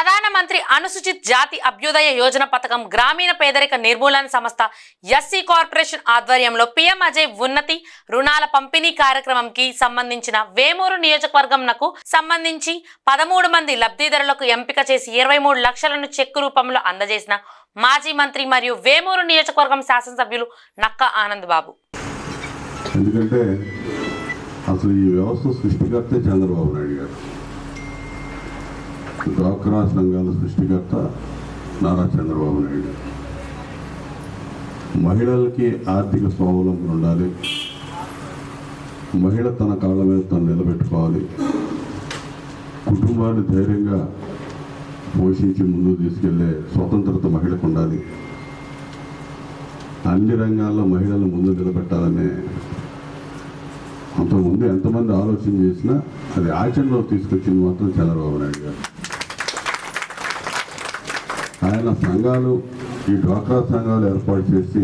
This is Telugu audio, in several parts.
ప్రధానమంత్రి అనుసూచిత జాతి అభ్యుదయ యోజన పథకం గ్రామీణ పేదరిక నిర్మూలన సంస్థ ఎస్సీ కార్పొరేషన్ ఆధ్వర్యంలో పీఎం అజయ్ ఉన్నతి రుణాల పంపిణీ కార్యక్రమంకి సంబంధించిన వేమూరు నియోజకవర్గంకు సంబంధించి 13 మంది లబ్ధిదారులకు ఎంపిక చేసి 23 లక్షలను చెక్కు రూపంలో అందజేసిన మాజీ మంత్రి మరియు వేమూరు నియోజకవర్గం శాసనసభ్యులు నక్కా ఆనంద్ బాబు. ఎందుకంటే అసలు ఈ వ్యవస్థ సృష్టికర్తే చంద్రబాబు నాయుడు గారు. డ్వాక్రా సంఘాల సృష్టికర్త నారా చంద్రబాబు నాయుడు. మహిళలకి ఆర్థిక స్వావలంబన ఉండాలి, మహిళ తన కాళ్ళ మీద తను నిలబెట్టుకోవాలి, కుటుంబాన్ని ధైర్యంగా పోషించి ముందుకు తీసుకెళ్లే స్వతంత్రత మహిళకు ఉండాలి, అన్ని రంగాల్లో మహిళలను ముందు నిలబెట్టాలనే అంతకుముందు ఎంతమంది ఆలోచన చేసినా అది ఆచరణలో తీసుకొచ్చింది మాత్రం చంద్రబాబు నాయుడు గారు. ఆయన సంఘాలు, ఈ డ్వాక్రా సంఘాలు ఏర్పాటు చేసి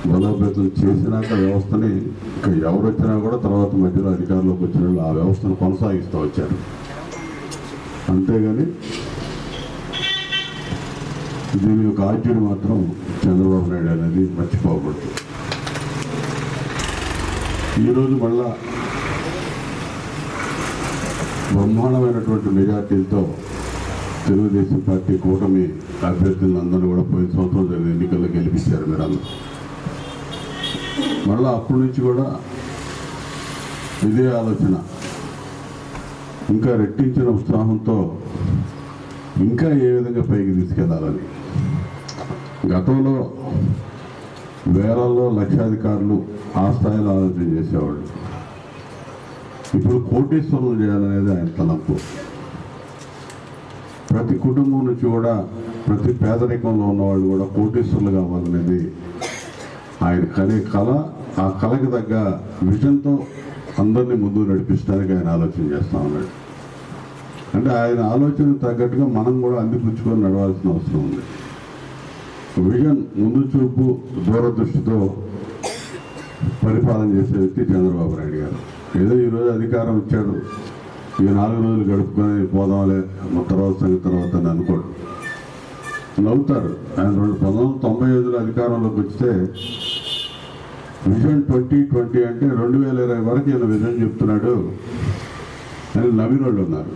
బలోపేతం చేసినాక వ్యవస్థని ఇంకా ఎవరు వచ్చినా కూడా తర్వాత మధ్యలో అధికారంలోకి వచ్చిన వాళ్ళు ఆ వ్యవస్థను కొనసాగిస్తూ వచ్చారు. అంతేగాని దీని యొక్క ఆద్యుడు మాత్రం చంద్రబాబు నాయుడు అనేది మర్చిపోకూడదు. ఈరోజు మళ్ళా బ్రహ్మాండమైనటువంటి మెజార్టీలతో తెలుగుదేశం పార్టీ కూటమి అభ్యర్థులందరూ కూడా పోయిన సంవత్సరం జరిగిన ఎన్నికల్లో గెలిపించారు మీరందరూ. మళ్ళా అప్పటి నుంచి కూడా ఇదే ఆలోచన, ఇంకా రెట్టించిన ఉత్సాహంతో ఇంకా ఏ విధంగా పైకి తీసుకెళ్లాలని. గతంలో వేలల్లో లక్షాధికారులు ఆ స్థాయిలో ఆలోచన చేసేవాళ్ళు. ఇప్పుడు కోటీశ్వరులు చేయాలనేది ఆయన తలంపు. ప్రతి కుటుంబం నుంచి కూడా ప్రతి పేదరికంలో ఉన్నవాళ్ళు కూడా కోటీశ్వరులు కావాలనేది ఆయన కనే కళ. ఆ కళకి తగ్గ విజన్తో అందరినీ ముందుకు నడిపించడానికి ఆయన ఆలోచన చేస్తూ ఉన్నాడు. అంటే ఆయన ఆలోచనకు తగ్గట్టుగా మనం కూడా అందిపుచ్చుకొని నడవాల్సిన అవసరం ఉంది. విజన్, ముందు చూపు, దూరదృష్టితో పరిపాలన చేసే వ్యక్తి చంద్రబాబు నాయుడు గారు. ఏదో ఈరోజు అధికారం ఇచ్చాడు, ఈ 4 రోజులు గడుపుకొని పోదాంలే తర్వాత సంగతి తర్వాత అని అనుకోడు, నవ్వుతారు. ఆయన 1995లో అధికారంలోకి వస్తే విజన్ 2020 అంటే 2020 వరకు ఈయన విజన్ చెప్తున్నాడు అని నవ్విన వాళ్ళు ఉన్నారు.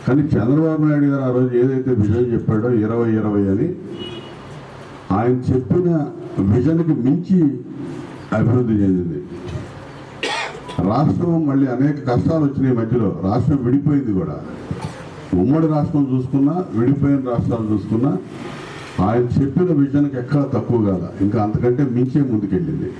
కానీ చంద్రబాబు నాయుడు గారు ఆ రోజు ఏదైతే విజన్ చెప్పాడో 2020 అని, ఆయన చెప్పిన విజన్కి మించి అభివృద్ధి చెందింది రాష్ట్రం. మళ్ళీ అనేక కష్టాలు వచ్చినాయి మధ్యలో, రాష్ట్రం విడిపోయింది కూడా. ఉమ్మడి రాష్ట్రం చూసుకున్నా, విడిపోయిన రాష్ట్రాలు చూసుకున్నా, ఆయన చెప్పిన విజన్కి ఎక్కడా తక్కువ కాదు, ఇంకా అంతకంటే మించే ముందుకెళ్ళింది.